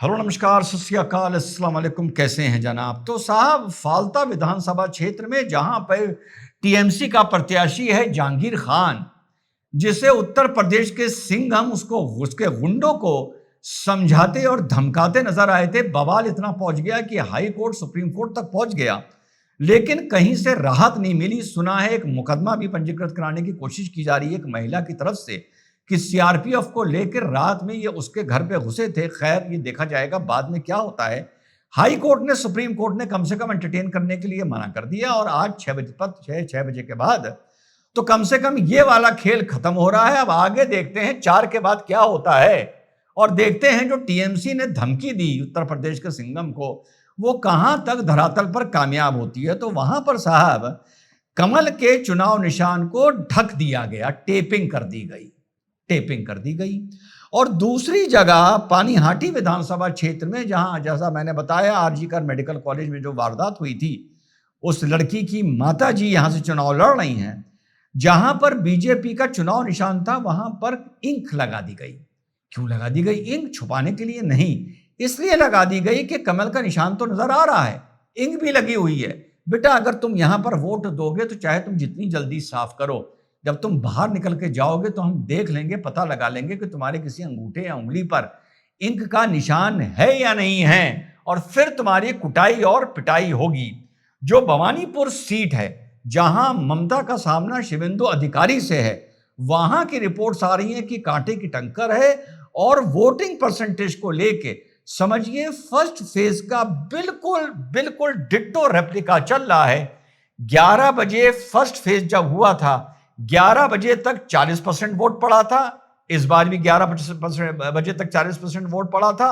Hello नमस्कार सत श्री अकाल अस्सलाम वालेकुम। कैसे हैं जनाब? तो साहब, फाल्ता विधानसभा क्षेत्र में जहां पर टीएमसी का प्रत्याशी है जहांगीर खान, जिसे उत्तर प्रदेश के सिंघम उसको उसके गुंडों को समझाते और धमकाते नजर आए थे। बवाल इतना पहुंच गया कि हाई कोर्ट सुप्रीम कोर्ट तक पहुंच गया, लेकिन कहीं से राहत नहीं मिली। सुना है एक मुकदमा भी पंजीकृत कराने की कोशिश की जा रही है एक महिला की तरफ से कि सीआरपीएफ को लेकर रात में ये उसके घर पे घुसे थे। खैर, ये देखा जाएगा बाद में क्या होता है। हाई कोर्ट ने, सुप्रीम कोर्ट ने कम से कम एंटरटेन करने के लिए मना कर दिया और आज 6 बजे के बाद तो कम से कम ये वाला खेल खत्म हो रहा है। अब आगे देखते हैं 4 के बाद क्या होता है और देखते हैं जो टीएमसी ने धमकी दी उत्तर प्रदेश के सिंघम को, वो कहां तक धरातल पर कामयाब होती है। तो वहां पर साहब कमल के चुनाव निशान को ढक दिया गया, टेपिंग कर दी गई। और दूसरी जगह पानीहाटी विधानसभा क्षेत्र में, जहां जैसा मैंने बताया आरजीकर मेडिकल कॉलेज में जो वारदात हुई थी, उस लड़की की माता जी यहां से चुनाव लड़ रही हैं, जहां पर बीजेपी का चुनाव निशान था, वहां पर इंक लगा दी गई। क्यों लगा दी गई? इंक छुपाने के लिए नहीं, इसलिए लगा दी गई कि कमल का निशान तो नजर आ रहा है, इंक भी लगी हुई है। बेटा, अगर तुम यहां पर वोट दोगे तो चाहे तुम जितनी जल्दी साफ करो, जब तुम बाहर निकल के जाओगे तो हम देख लेंगे, पता लगा लेंगे कि तुम्हारे किसी अंगूठे या उंगली पर इंक का निशान है या नहीं है, और फिर तुम्हारी कुटाई और पिटाई होगी। जो भवानीपुर सीट है जहां ममता का सामना शिवेंदु अधिकारी से है, वहां की रिपोर्ट्स आ रही हैं कि कांटे की टक्कर है और वोटिंग परसेंटेज को लेके समझिए फर्स्ट फेज का बिल्कुल बिल्कुल डिट्टो रेप्लिका चल रहा है। 11 बजे फर्स्ट फेज जब हुआ था, 11 बजे तक 40% वोट पड़ा था। इस बार भी 11 बजे तक 40% वोट पड़ा था।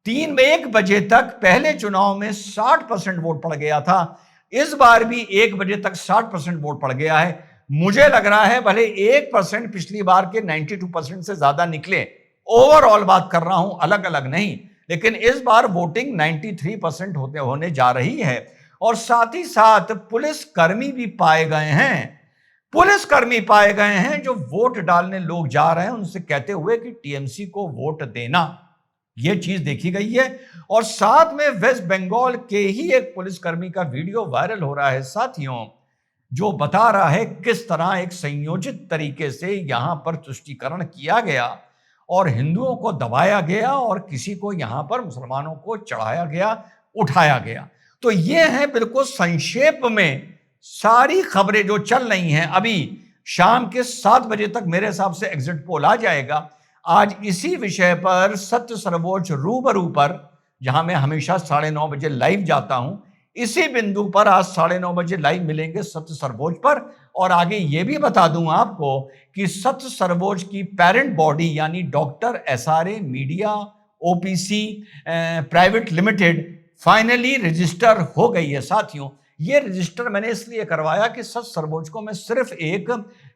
1 बजे तक पहले चुनाव में 60% वोट पड़ गया था। इस बार भी 1 बजे तक 60% वोट पड़ गया है। मुझे लग रहा है भले 1% पिछली बार के 92% से ज्यादा निकले, ओवरऑल बात कर रहा हूं, अलग अलग नहीं, लेकिन इस बार वोटिंग 93% होने जा रही है। और साथ ही साथ पुलिसकर्मी भी पाए गए हैं, जो वोट डालने लोग जा रहे हैं, उनसे कहते हुए कि टीएमसी को वोट देना। यह चीज देखी गई है। और साथ में वेस्ट बंगाल के ही एक पुलिसकर्मी का वीडियो वायरल हो रहा है साथियों, जो बता रहा है किस तरह एक संयोजित तरीके से यहां पर तुष्टीकरण किया गया और हिंदुओं को दबाया गया और किसी को यहां पर मुसलमानों को चढ़ाया गया, उठाया गया। तो ये है बिल्कुल संक्षेप में सारी खबरें जो चल रही हैं। अभी शाम के 7 बजे तक मेरे हिसाब से एग्जिट पोल आ जाएगा। आज इसी विषय पर सत्य सर्वोच्च रूबरू पर, जहां मैं हमेशा 9:30 बजे लाइव जाता हूं, इसी बिंदु पर आज 9:30 बजे लाइव मिलेंगे सत्य सर्वोच्च पर। और आगे यह भी बता दूं आपको कि सत्य सर्वोच्च की पेरेंट बॉडी यानी doctor SRA media OPC private limited finally register हो गई है साथियों। ये रजिस्टर मैंने इसलिए करवाया कि सच सर्वोच्च को मैं सिर्फ एक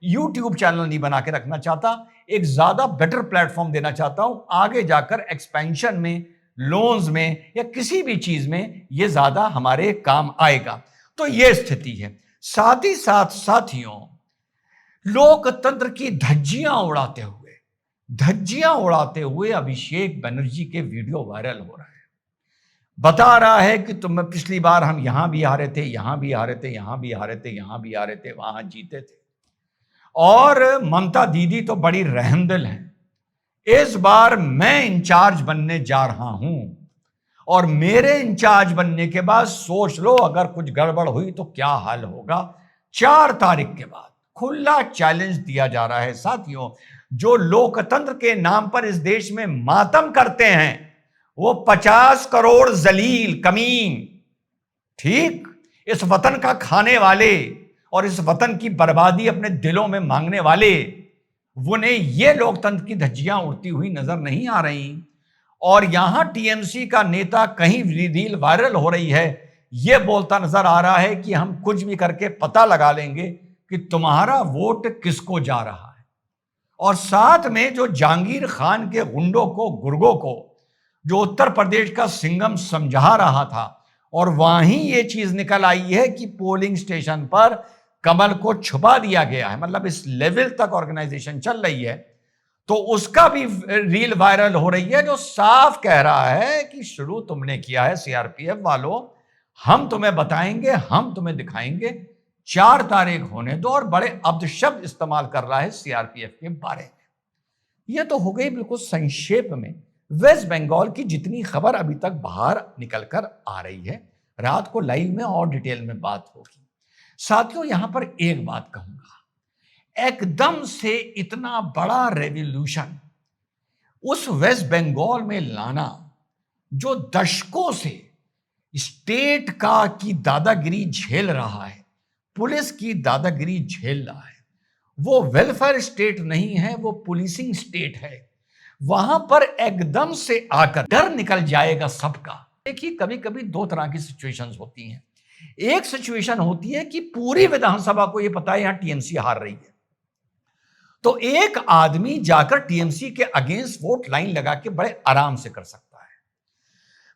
यूट्यूब चैनल नहीं बना के रखना चाहता, एक ज्यादा बेटर प्लेटफॉर्म देना चाहता हूं। आगे जाकर एक्सपेंशन में, लोन्स में या किसी भी चीज में ये ज्यादा हमारे काम आएगा। तो ये स्थिति है। साथ ही साथ साथियों, लोकतंत्र की धज्जियां उड़ाते हुए अभिषेक बनर्जी के वीडियो वायरल हो रहा है। बता रहा है कि तुम पिछली बार हम यहां भी हारे थे, यहां भी हारे थे, यहां भी हारे थे, यहां भी हारे थे, वहां जीते थे। और ममता दीदी तो बड़ी रहमदिल हैं। इस बार मैं इंचार्ज बनने जा रहा हूं और मेरे इंचार्ज बनने के बाद सोच लो अगर कुछ गड़बड़ हुई तो क्या हाल होगा। 4 तारीख के बाद खुला चैलेंज दिया जा रहा है साथियों। जो लोकतंत्र के नाम पर इस देश में मातम करते हैं, वो 50 करोड़ जलील कमीन, ठीक, इस वतन का खाने वाले और इस वतन की बर्बादी अपने दिलों में मांगने वाले, उन्हें ये लोकतंत्र की धज्जियां उड़ती हुई नजर नहीं आ रही। और यहां टीएमसी का नेता कहीं रील वायरल हो रही है, यह बोलता नजर आ रहा है कि हम कुछ भी करके पता लगा लेंगे कि तुम्हारा वोट किसको जा रहा है। और साथ में जो जहांगीर खान के गुंडों को, गुर्गों को, जो उत्तर प्रदेश का सिंघम समझा रहा था, और वहीं ये चीज निकल आई है कि पोलिंग स्टेशन पर कमल को छुपा दिया गया है। मतलब इस लेवल तक ऑर्गेनाइजेशन चल रही है। तो उसका भी रील वायरल हो रही है जो साफ कह रहा है कि शुरू तुमने किया है सीआरपीएफ वालों, हम तुम्हें बताएंगे, हम तुम्हें दिखाएंगे, 4 तारीख होने दो, और बड़े अपशब्द इस्तेमाल कर रहा है सीआरपीएफ के बारे में। यह तो हो गई बिल्कुल संक्षेप में वेस्ट बंगाल की जितनी खबर अभी तक बाहर निकलकर आ रही है। रात को लाइव में और डिटेल में बात होगी। साथियों, यहां पर एक बात कहूंगा, एकदम से इतना बड़ा रेवोल्यूशन उस वेस्ट बंगाल में लाना जो दशकों से स्टेट का की दादागिरी झेल रहा है, पुलिस की दादागिरी झेल रहा है, वो वेलफेयर स्टेट नहीं है, वो पुलिसिंग स्टेट है। वहां पर एकदम से आकर डर निकल जाएगा सबका। देखिए, कभी कभी 2 तरह की सिचुएशंस होती हैं। एक सिचुएशन होती है कि पूरी विधानसभा को यह पता है यहां टीएमसी हार रही है, तो एक आदमी जाकर टीएमसी के अगेंस्ट वोट लाइन लगा के बड़े आराम से कर सकता है।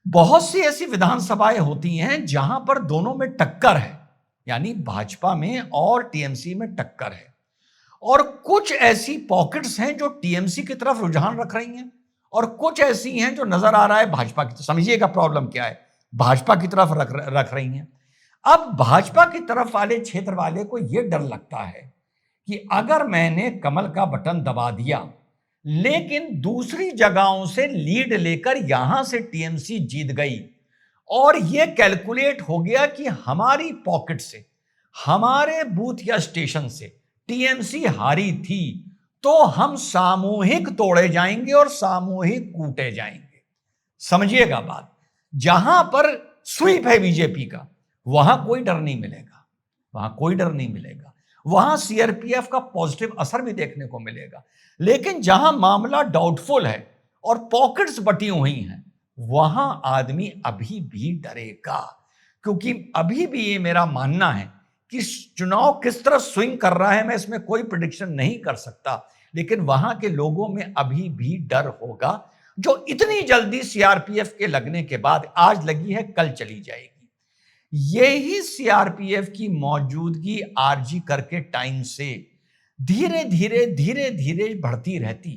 बहुत सी ऐसी विधानसभाएं होती हैं जहां पर दोनों में टक्कर है, यानी भाजपा में और टीएमसी में टक्कर है, और कुछ ऐसी पॉकेट्स हैं जो टीएमसी की तरफ रुझान रख रही हैं और कुछ ऐसी हैं जो नजर आ रहा है भाजपा की। समझिएगा प्रॉब्लम क्या है, भाजपा की तरफ रख रही हैं। अब भाजपा की तरफ वाले क्षेत्र वाले को यह डर लगता है कि अगर मैंने कमल का बटन दबा दिया लेकिन दूसरी जगहों से लीड लेकर यहां से टीएमसी जीत गई और यह कैलकुलेट हो गया कि हमारी पॉकेट से, हमारे बूथ या स्टेशन से टीएमसी हारी थी, तो हम सामूहिक तोड़े जाएंगे और सामूहिक कूटे जाएंगे। समझिएगा बात, जहां पर स्वीप है बीजेपी का वहां कोई डर नहीं मिलेगा, वहां कोई डर नहीं मिलेगा, वहां सीआरपीएफ का पॉजिटिव असर भी देखने को मिलेगा। लेकिन जहां मामला डाउटफुल है और पॉकेट्स बटी हुई हैं, वहां आदमी अभी भी डरेगा, क्योंकि अभी भी ये मेरा मानना है कि चुनाव किस तरह स्विंग कर रहा है मैं इसमें कोई प्रेडिक्शन नहीं कर सकता, लेकिन वहां के लोगों में अभी भी डर होगा जो इतनी जल्दी सीआरपीएफ के लगने के बाद, आज लगी है कल चली जाएगी। यही सीआरपीएफ की मौजूदगी आरजी करके टाइम से धीरे धीरे बढ़ती रहती,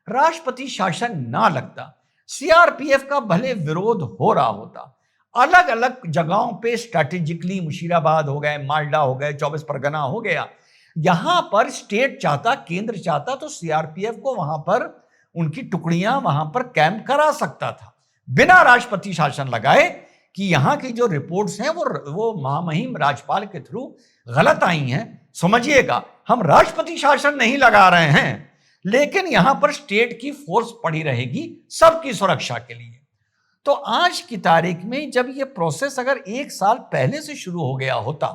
राष्ट्रपति शासन ना लगता, सीआरपीएफ का भले विरोध हो रहा होता, अलग अलग जगहों पे स्ट्रैटेजिकली मुशीराबाद हो गए, मालडा हो गए, 24 परगना हो गया, यहां पर स्टेट चाहता, केंद्र चाहता तो सीआरपीएफ को वहां पर उनकी टुकड़ियां वहां पर कैंप करा सकता था बिना राष्ट्रपति शासन लगाए कि यहां की जो रिपोर्ट्स हैं वो महामहिम राज्यपाल के थ्रू गलत आई हैं। समझिएगा, हम राष्ट्रपति शासन नहीं लगा रहे हैं, लेकिन यहां पर स्टेट की फोर्स पड़ी रहेगी सबकी सुरक्षा के लिए। तो आज की तारीख में जब ये प्रोसेस अगर 1 साल पहले से शुरू हो गया होता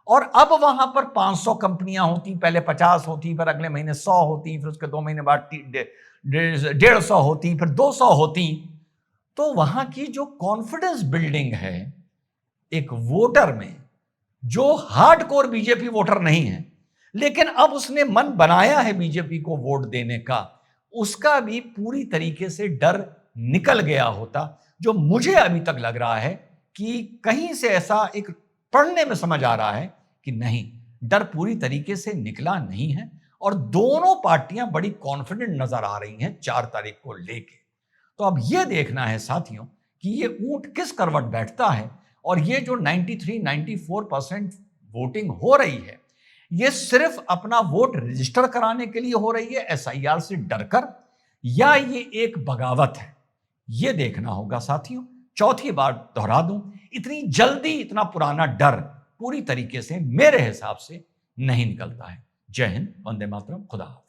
और अब वहां पर 500 कंपनियां होती, पहले 50 होती, फिर अगले महीने 100 होती, फिर उसके 2 महीने बाद 150 होती, फिर 200 होती, तो वहां की जो कॉन्फिडेंस बिल्डिंग है एक वोटर में, जो हार्डकोर बीजेपी वोटर नहीं है लेकिन अब उसने मन बनाया है बीजेपी को वोट देने का, उसका भी पूरी तरीके से डर निकल गया होता, जो मुझे अभी तक लग रहा है कि कहीं से ऐसा एक पढ़ने में समझ आ रहा है कि नहीं, डर पूरी तरीके से निकला नहीं है और दोनों पार्टियां बड़ी कॉन्फिडेंट नजर आ रही हैं 4 तारीख को लेके। तो अब यह देखना है साथियों कि ये ऊंट किस करवट बैठता है, और ये जो 93-94% वोटिंग हो रही है, ये सिर्फ अपना वोट रजिस्टर कराने के लिए हो रही है एसआईआर से डरकर, या ये एक बगावत है, ये देखना होगा साथियों। चौथी बार दोहरा दूं, इतनी जल्दी इतना पुराना डर पूरी तरीके से मेरे हिसाब से नहीं निकलता है। जय हिंद, वंदे मातरम, खुदा हाफिज।